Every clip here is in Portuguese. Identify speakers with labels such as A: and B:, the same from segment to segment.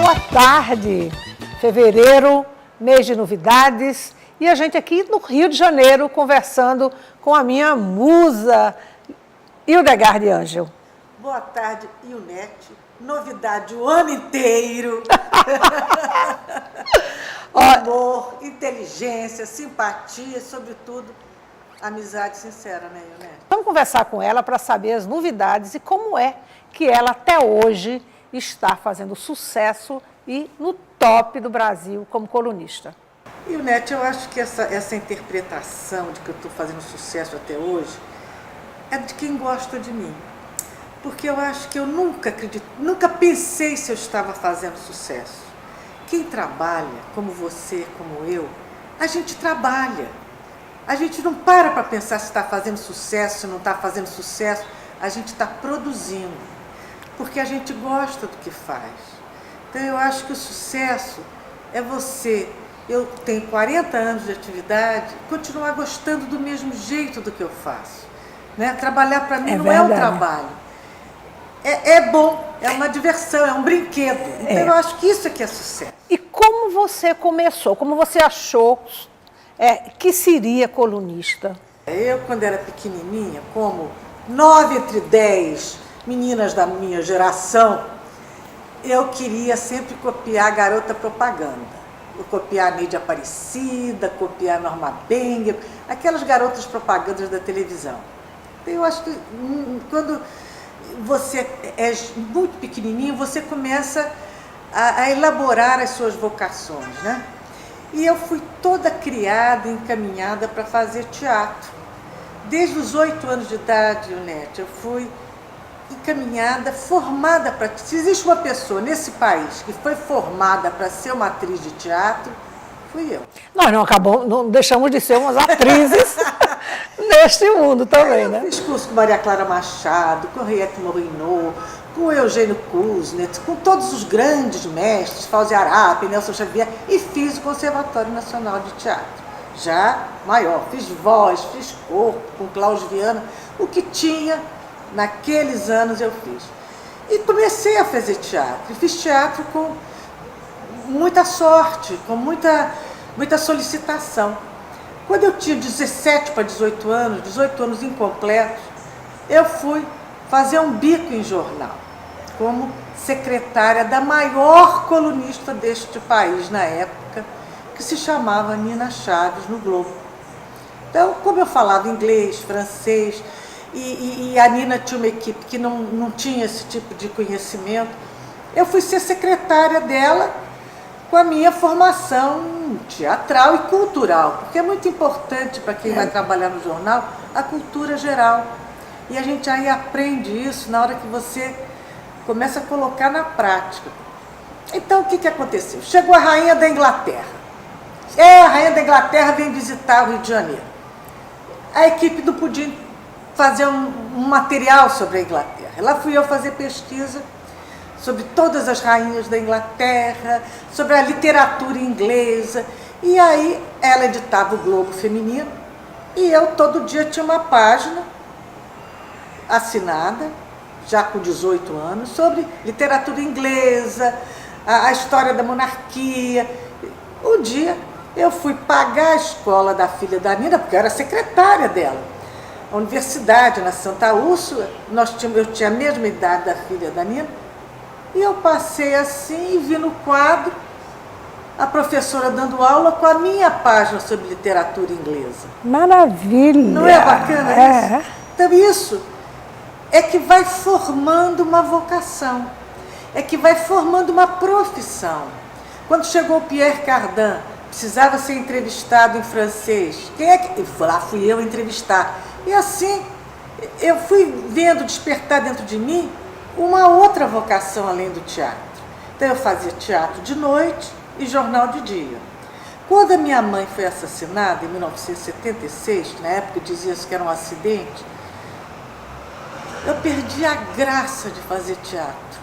A: boa tarde. Fevereiro, mês de novidades, e a gente aqui no Rio de Janeiro conversando com a minha musa, Hildegard Ângel.
B: Boa tarde, Ionete. Novidade o ano inteiro. Amor, inteligência, simpatia, sobretudo, amizade sincera, né, Ionete?
A: Vamos conversar com ela para saber as novidades e como é que ela até hoje está fazendo sucesso e no top do Brasil como colunista.
B: Ionete, eu acho que essa interpretação de que eu estou fazendo sucesso até hoje é de quem gosta de mim. Porque eu acho que eu nunca pensei se eu estava fazendo sucesso. Quem trabalha, como você, como eu, a gente trabalha. A gente não para pensar se está fazendo sucesso, se não está fazendo sucesso. A gente está produzindo, porque a gente gosta do que faz. Então eu acho que o sucesso é você, eu tenho 40 anos de atividade, continuar gostando do mesmo jeito do que eu faço. Né? Trabalhar para mim não é um trabalho. É bom, é uma diversão, é um brinquedo. Então eu acho que isso aqui é sucesso.
A: E como você começou? Como você achou que seria colunista?
B: Eu, quando era pequenininha, como 9 entre 10 meninas da minha geração, eu queria sempre copiar a garota propaganda. Eu copiar a Neide Aparecida, copiar a Norma Benger, aquelas garotas propagandas da televisão. Eu acho que quando você é muito pequenininho, você começa a elaborar as suas vocações, né? E eu fui toda criada, encaminhada para fazer teatro. Desde os 8 anos de idade, Ionete, eu fui encaminhada, formada para... Se existe uma pessoa nesse país que foi formada para ser uma atriz de teatro, fui eu.
A: Nós não deixamos de ser umas atrizes neste mundo também, né?
B: Eu fiz curso com Maria Clara Machado, com Henriette Morinot, com Eugênio Kuznets, com todos os grandes mestres, Fauzi Arap, Nelson Xavier, e fiz o Conservatório Nacional de Teatro. Já maior, fiz voz, fiz corpo, com Cláudio Viana, o que tinha naqueles anos eu fiz. E comecei a fazer teatro, e fiz teatro com muita sorte, com muita solicitação. Quando eu tinha 17 para 18 anos incompletos, eu fui fazer um bico em jornal, como secretária da maior colunista deste país na época, que se chamava Nina Chaves, no Globo. Então, como eu falava inglês, francês, e a Nina tinha uma equipe que não tinha esse tipo de conhecimento, eu fui ser secretária dela com a minha formação teatral e cultural, porque é muito importante para quem vai trabalhar no jornal a cultura geral. E a gente aí aprende isso na hora que você começa a colocar na prática. Então, o que aconteceu? Chegou a rainha da Inglaterra. A rainha da Inglaterra vem visitar o Rio de Janeiro. A equipe não podia fazer um material sobre a Inglaterra. Lá fui eu fazer pesquisa sobre todas as rainhas da Inglaterra, sobre a literatura inglesa. E aí ela editava o Globo Feminino e eu todo dia tinha uma página assinada, já com 18 anos, sobre literatura inglesa, a história da monarquia. Um dia eu fui pagar a escola da filha da Nina, porque eu era secretária dela. A universidade na Santa Úrsula, eu tinha a mesma idade da filha da Nina, e eu passei assim e vi no quadro a professora dando aula com a minha página sobre literatura inglesa.
A: Maravilha!
B: Não é bacana isso? Então isso é que vai formando uma vocação, é que vai formando uma profissão. Quando chegou o Pierre Cardin, precisava ser entrevistado em francês. Lá fui eu entrevistar. E assim, eu fui vendo despertar dentro de mim uma outra vocação além do teatro. Então eu fazia teatro de noite e jornal de dia. Quando a minha mãe foi assassinada, em 1976, na época dizia-se que era um acidente, eu perdi a graça de fazer teatro.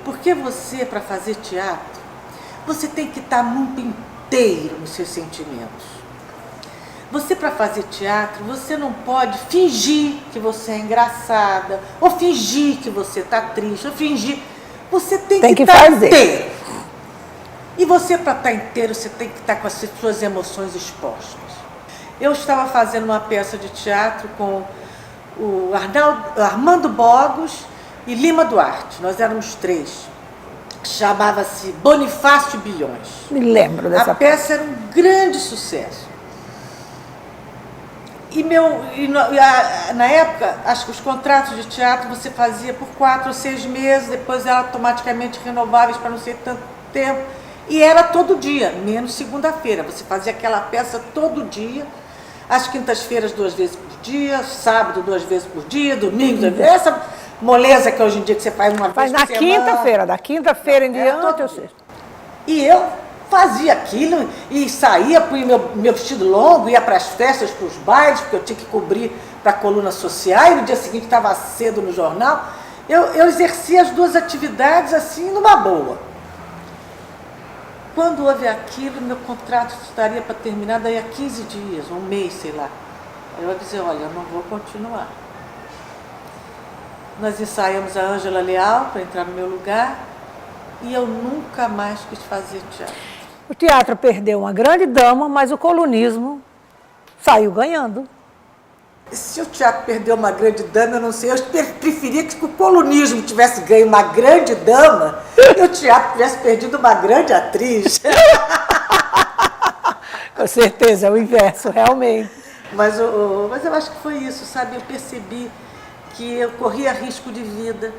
B: Porque você, para fazer teatro, você tem que estar muito inteiro nos seus sentimentos. Você, para fazer teatro, você não pode fingir que você é engraçada, ou fingir que você está triste, ou fingir. Você tem
A: Tem
B: que
A: que
B: estar
A: fazer.
B: inteiro. E você, para estar inteiro, você tem que estar com as suas emoções expostas. Eu estava fazendo uma peça de teatro com o Armando Bogos e Lima Duarte. Nós éramos 3. Chamava-se Bonifácio Bilhões.
A: Me lembro dessa
B: A peça era um grande sucesso. Na época, acho que os contratos de teatro você fazia por 4 ou 6 meses, depois eram automaticamente renováveis para não ser tanto tempo. E era todo dia, menos segunda-feira. Você fazia aquela peça todo dia, às quintas-feiras 2 vezes por dia, sábado 2 vezes por dia, domingo 2 vezes. Essa moleza que hoje em dia que você faz uma
A: Faz
B: vez
A: na
B: por semana.
A: quinta-feira, da quinta-feira em diante, ou seja.
B: E eu fazia aquilo e saía, punha meu vestido longo, ia para as festas, para os bailes, porque eu tinha que cobrir para a coluna social, e no dia seguinte estava cedo no jornal. Eu exercia as 2 atividades assim, numa boa. Quando houve aquilo, meu contrato estaria para terminar daí a 15 dias, um mês, sei lá. Aí eu avisei, olha, eu não vou continuar. Nós ensaiamos a Ângela Leal para entrar no meu lugar e eu nunca mais quis fazer teatro.
A: O teatro perdeu uma grande dama, mas o colunismo saiu ganhando.
B: Se o teatro perdeu uma grande dama, eu não sei, eu preferia que o colunismo tivesse ganho uma grande dama e o teatro tivesse perdido uma grande atriz.
A: Com certeza, é o inverso, realmente.
B: Mas eu acho que foi isso, sabe? Eu percebi que eu corria risco de vida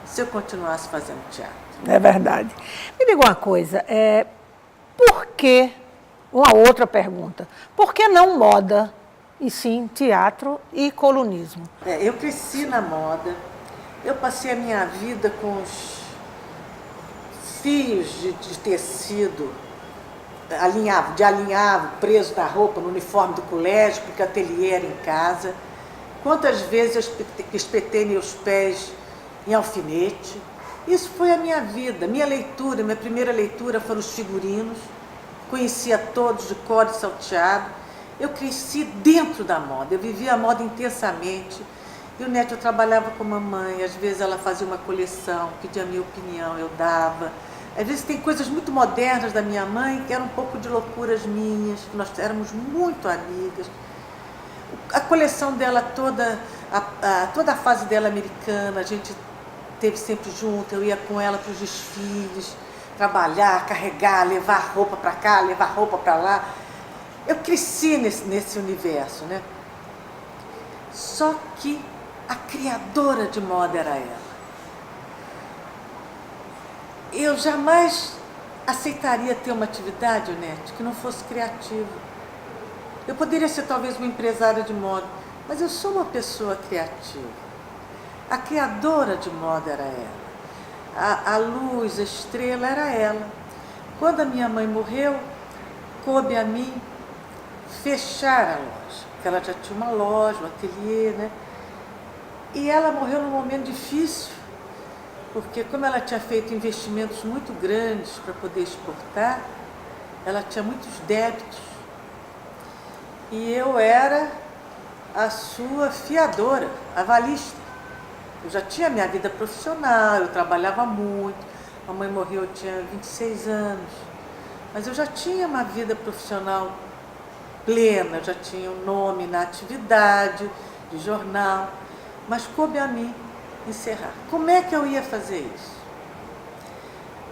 B: se eu continuasse fazendo teatro.
A: É verdade. Me diga uma coisa, por que, uma outra pergunta, por que não moda, e sim teatro e colunismo?
B: Eu cresci na moda, eu passei a minha vida com os fios de tecido de alinhavo preso na roupa, no uniforme do colégio, porque o ateliê era em casa. Quantas vezes eu espetei meus pés em alfinete. Isso foi a minha vida, minha leitura. Minha primeira leitura foram os figurinos. Conhecia todos de cor e salteado. Eu cresci dentro da moda, eu vivia a moda intensamente. E o Neto, eu trabalhava com a mamãe, às vezes ela fazia uma coleção, pedia a minha opinião, eu dava. Às vezes tem coisas muito modernas da minha mãe que eram um pouco de loucuras minhas, que nós éramos muito amigas. A coleção dela toda, toda a fase dela americana, a gente esteve sempre junto, eu ia com ela para os desfiles, trabalhar, carregar, levar roupa para cá, levar roupa para lá. Eu cresci nesse universo, né? Só que a criadora de moda era ela. Eu jamais aceitaria ter uma atividade, Onete, que não fosse criativa. Eu poderia ser talvez uma empresária de moda, mas eu sou uma pessoa criativa. A criadora de moda era ela. A luz, a estrela era ela. Quando a minha mãe morreu, coube a mim fechar a loja, porque ela já tinha uma loja, um ateliê, né? E ela morreu num momento difícil, porque como ela tinha feito investimentos muito grandes para poder exportar, ela tinha muitos débitos. E eu era a sua fiadora, avalista. Eu já tinha minha vida profissional, eu trabalhava muito. A mãe morreu, eu tinha 26 anos. Mas eu já tinha uma vida profissional plena, eu já tinha um nome na atividade, de jornal. Mas coube a mim encerrar. Como é que eu ia fazer isso?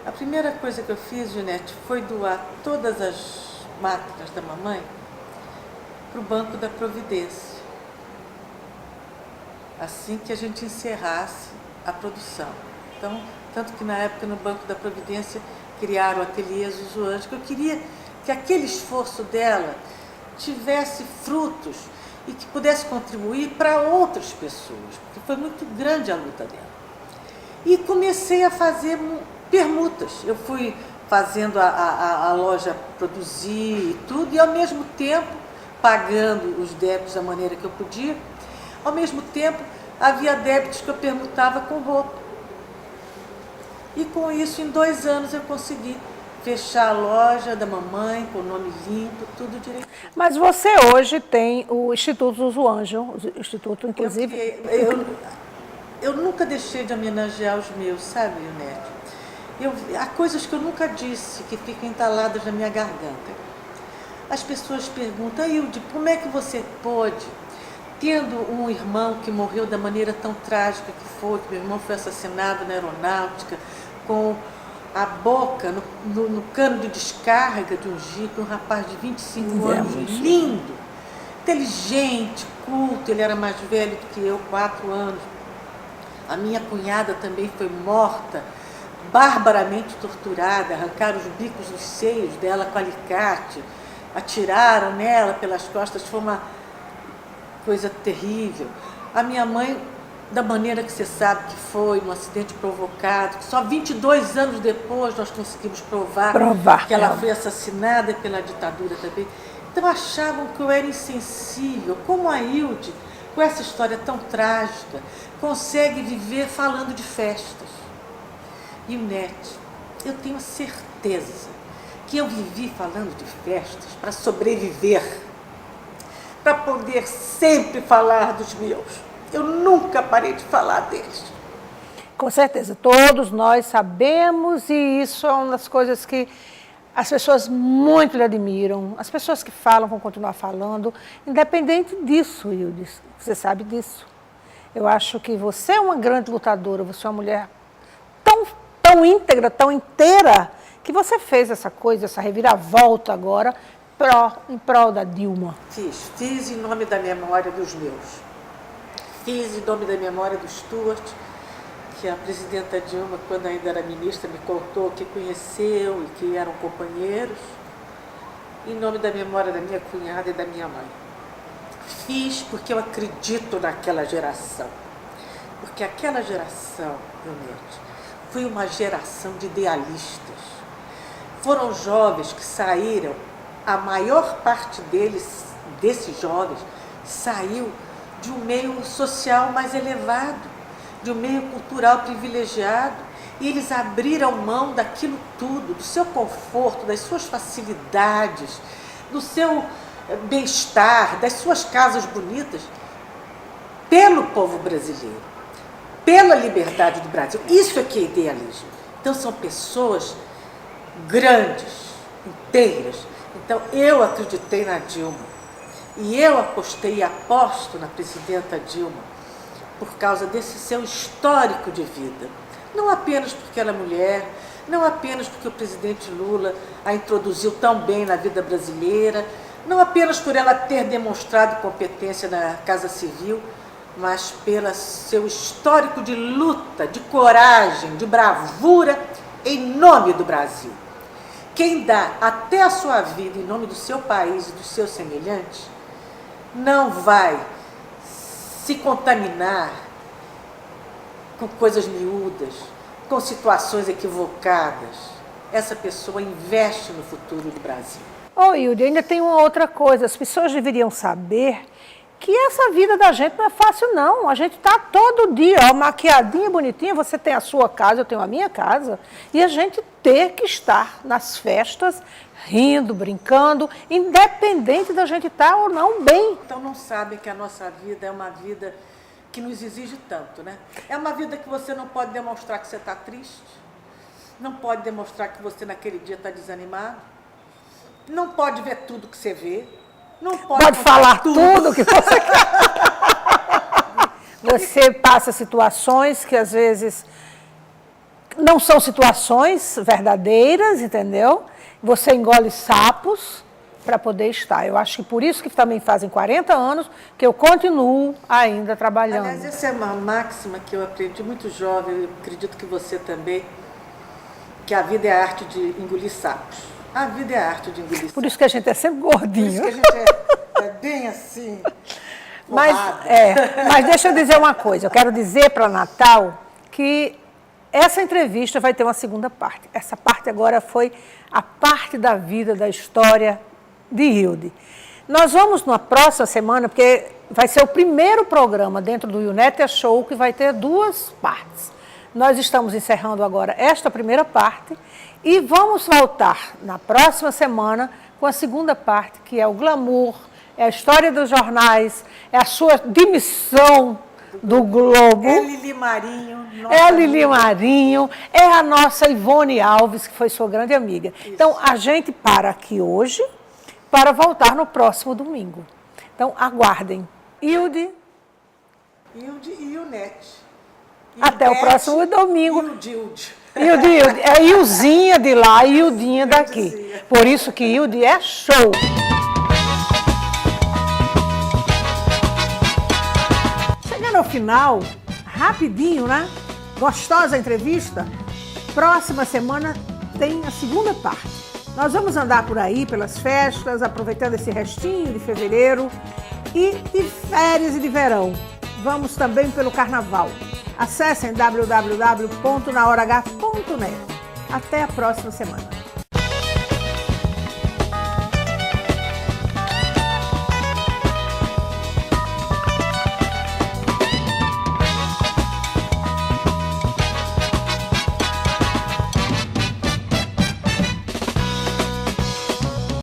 B: A primeira coisa que eu fiz, Ginete, foi doar todas as máquinas da mamãe para o Banco da Providência, assim que a gente encerrasse a produção. Então, tanto que na época no Banco da Providência criaram o ateliê Zuzuante, que eu queria que aquele esforço dela tivesse frutos e que pudesse contribuir para outras pessoas, porque foi muito grande a luta dela. E comecei a fazer permutas. Eu fui fazendo a loja produzir e tudo, e ao mesmo tempo pagando os débitos da maneira que eu podia. Ao mesmo tempo, havia débitos que eu permutava com roupa. E com isso, em 2 anos, eu consegui fechar a loja da mamãe, com o nome limpo, tudo direitinho.
A: Mas você hoje tem o Instituto Zuzuanjo, o Instituto, inclusive...
B: Eu nunca deixei de homenagear os meus, sabe, Neto? Há coisas que eu nunca disse, que ficam entaladas na minha garganta. As pessoas perguntam, Ailde, como é que você pôde, tendo um irmão que morreu da maneira tão trágica que foi, que meu irmão foi assassinado na aeronáutica, com a boca no cano de descarga de um jipe, um rapaz de 25 anos, lindo, inteligente, culto, ele era mais velho do que eu, 4 anos. A minha cunhada também foi morta, barbaramente torturada, arrancaram os bicos dos seios dela com alicate, atiraram nela pelas costas, foi uma coisa terrível. A minha mãe, da maneira que você sabe que foi, um acidente provocado, que só 22 anos depois nós conseguimos provar que ela foi assassinada pela ditadura também. Então achavam que eu era insensível. Como a Ailde, com essa história tão trágica, consegue viver falando de festas. E o Nete, eu tenho certeza que eu vivi falando de festas para sobreviver, para poder sempre falar dos meus. Eu nunca parei de falar deles.
A: Com certeza, todos nós sabemos, e isso é uma das coisas que as pessoas muito lhe admiram. As pessoas que falam vão continuar falando, independente disso, Ailde, você sabe disso. Eu acho que você é uma grande lutadora, você é uma mulher tão íntegra, tão inteira, que você fez essa coisa, essa reviravolta agora, em prol da Dilma.
B: Fiz em nome da memória dos meus. Fiz em nome da memória do Stuart, que a presidenta Dilma, quando ainda era ministra, me contou que conheceu e que eram companheiros. Em nome da memória da minha cunhada e da minha mãe. Fiz porque eu acredito naquela geração. Porque aquela geração, realmente, foi uma geração de idealistas. Foram jovens que saíram, a maior parte deles, desses jovens, saiu de um meio social mais elevado, de um meio cultural privilegiado, e eles abriram mão daquilo tudo, do seu conforto, das suas facilidades, do seu bem-estar, das suas casas bonitas, pelo povo brasileiro, pela liberdade do Brasil. Isso é que é idealismo. Então são pessoas grandes, inteiras. Então eu acreditei na Dilma. E eu apostei e aposto na presidenta Dilma por causa desse seu histórico de vida. Não apenas porque ela é mulher, não apenas porque o presidente Lula a introduziu tão bem na vida brasileira, não apenas por ela ter demonstrado competência na Casa Civil, mas pelo seu histórico de luta, de coragem, de bravura em nome do Brasil. Quem dá até a sua vida em nome do seu país e dos seus semelhantes, não vai se contaminar com coisas miúdas, com situações equivocadas. Essa pessoa investe no futuro do Brasil.
A: Ailde, ainda tem uma outra coisa. As pessoas deveriam saber que essa vida da gente não é fácil, não. A gente está todo dia, ó, maquiadinha, bonitinha. Você tem a sua casa, eu tenho a minha casa. E a gente ter que estar nas festas, rindo, brincando, independente da gente estar ou não bem.
B: Então não sabem que a nossa vida é uma vida que nos exige tanto, né? É uma vida que você não pode demonstrar que você está triste, não pode demonstrar que você naquele dia está desanimado, não pode ver tudo que você vê, não pode
A: falar tudo que você quer. Você passa situações que às vezes não são situações verdadeiras, entendeu? Você engole sapos para poder estar. Eu acho que por isso que também fazem 40 anos que eu continuo ainda trabalhando.
B: Aliás, essa é uma máxima que eu aprendi muito jovem, eu acredito que você também, que a vida é a arte de engolir sapos. A vida é a arte de engolir sapos.
A: Por isso que a gente é sempre gordinho.
B: Por isso que a gente é bem assim,
A: mas deixa eu dizer uma coisa. Eu quero dizer para Natal que essa entrevista vai ter uma segunda parte. Essa parte agora foi a parte da vida, da história de Ailde. Nós vamos na próxima semana, porque vai ser o primeiro programa dentro do YouNet Show que vai ter 2 partes. Nós estamos encerrando agora esta primeira parte e vamos voltar na próxima semana com a segunda parte, que é o glamour, é a história dos jornais, é a sua demissão do Globo.
B: É Lili Marinho.
A: É a Lili Marinho, é a nossa Ivone Alves, que foi sua grande amiga. Isso. Então, a gente para aqui hoje para voltar no próximo domingo. Então, aguardem. Hilde
B: e Ionete.
A: Até o próximo domingo.
B: Hilde.
A: É Ilzinha de lá e Hildinha daqui. Por isso que Hilde é show. Chegando ao final, rapidinho, né? Gostosa a entrevista? Próxima semana tem a segunda parte. Nós vamos andar por aí, pelas festas, aproveitando esse restinho de fevereiro e de férias e de verão. Vamos também pelo carnaval. Acessem www.nahorah.net. Até a próxima semana.